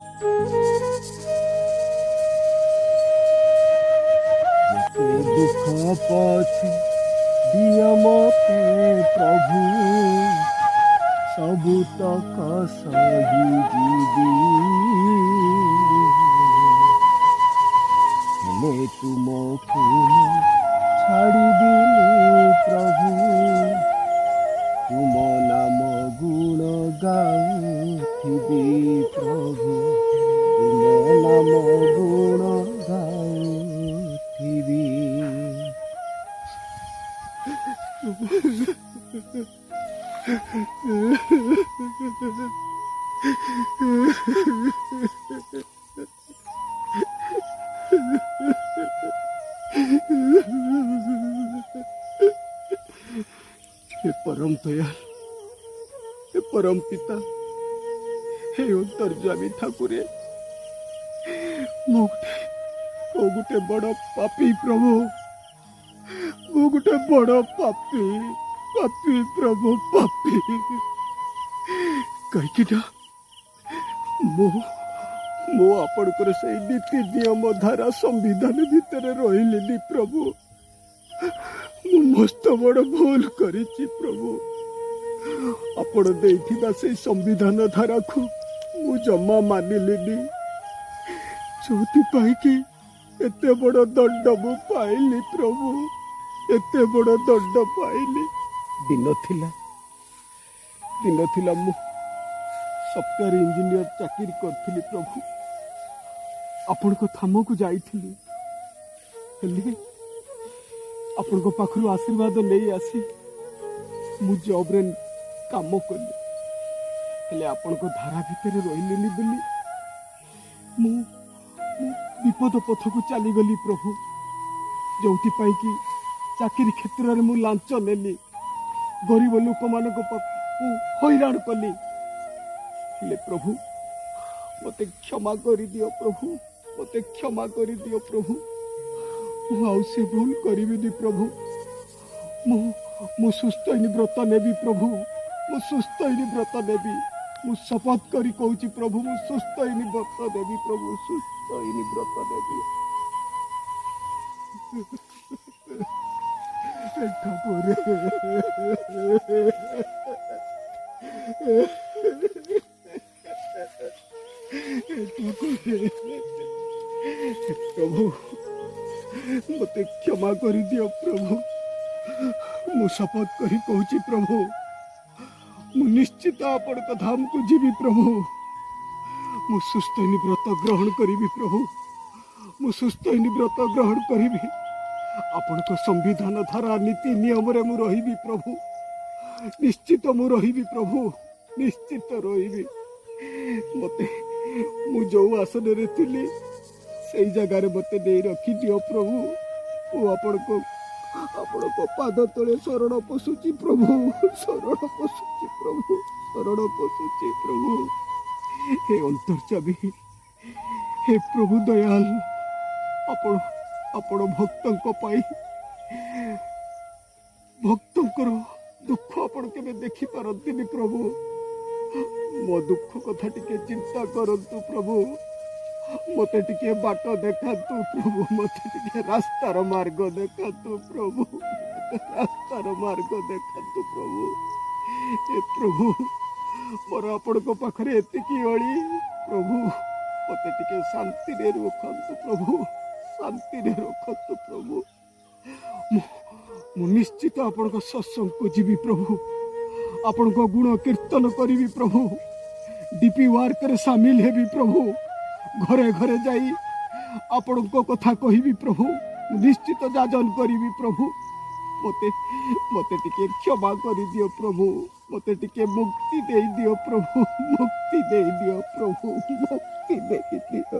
ଯେତେ ଦୁଃଖ ପଛେ ଦିଅ ମତେ ପ୍ରଭୁ, ସବୁ ତକ ସହିଯିବି। ହେଲେ ତୁମକୁ ଛାଡ଼ିବିନି ପ୍ରଭୁ, ତୁମ ନାମ ଗୁଣ ଗାଉଥିବି ପ୍ରଭୁ, ତୁମ ନାମ ଗୁଣ ଗାଉଥିବି। हे परम दयाल, हे परम पिता, हे अंतर्जामी ठाकुरे, मु गोटे बड़ पापी प्रभु, मु गोटे बड़ पापी पापी प्रभु पापी। कहीं मो आपणकर से नीति नियम धारा संविधान भितर रही प्रभु, मु मस्त बड़ भूल करिछि प्रभु। आपण देइथिबा से संविधान धारा को मु जमा मानिलिनी, जोथि पाई कि एते बड़ दंड मु पाइली प्रभु, एते बड़ दंड पाइली। दिन थिला मु सॉफ्टवेयर इंजीनियर चाकरी करथिली प्रभु, आपण को थाम को जाइथिली, हेले आपण को पाखरु आशीर्वाद नहीं आसी मु जॉब रे काम कली, हेले आपण को धारा भितर रहिलेनी बोली मु विपद पथ को चली गली प्रभु, जोथि पाई कि चाकरी क्षेत्र में मु लांच नेली, गरीब लोक मान हैरान कली। हेले प्रभु मते क्षमा कर दियो प्रभु, मते क्षमा कर दियो प्रभु, मु आउ से भूल करिबिनी प्रभु। मु सुस्थ व्रत नेबी प्रभु, मु सुस्थ व्रत नेबी, मु शपथ करी कहूची प्रभु, मु सुस्थ व्रत नेबी प्रभु, सुस्थ व्रत नेबी। ठाकुर प्रभु मते क्षमा कर दियो प्रभु, मु शपथ करी कहूची प्रभु, मु निश्चित आपण धाम को जीवी प्रभु, मु सुस्थ व्रत ग्रहण करी प्रभु, मु सुस्थ व्रत ग्रहण करी, आपण को संविधान धारा नीति नियम रे मु रही प्रभु, निश्चित मु रही प्रभु, निश्चित रही। मते मु जो आसन रे थिली से जगार मते नहीं रखी दियो प्रभु, मु आपण को पाद तले शरण पशुची प्रभु, शरण पशुची प्रभु, शरण पशुची प्रभु। हे अंतर्जामी, हे प्रभु दयाल, आपण भक्तों पाई भक्तों दुख आपण के देखी पारती प्रभु, मो दुख कथा टिके चिंता करंतु प्रभु, मते टिके बाट देखातु प्रभु, मते टिके रास्तार मार्ग देखातु प्रभु, रास्तार मार्ग देखातु प्रभु। ए प्रभु मोर आपण को पाखरे एतिकी अली प्रभु, मते टिके शांति रे रखंतु प्रभु, शांति रे रखंतु प्रभु। मु निश्चित आपण को सत्संग को जीवी प्रभु, आपण को गुण कीर्तन करी प्रभु, डीपी वार्क रे शामिल हेबी प्रभु, घरे घरे जाई आपण को कथा कहिबी प्रभु, निश्चित जाजन करी प्रभु। मते मते टिके क्षमा करी दियो प्रभु, मते टिके मुक्ति दे दियो प्रभु, मुक्ति दे दियो प्रभु, मुक्ति दे दियो।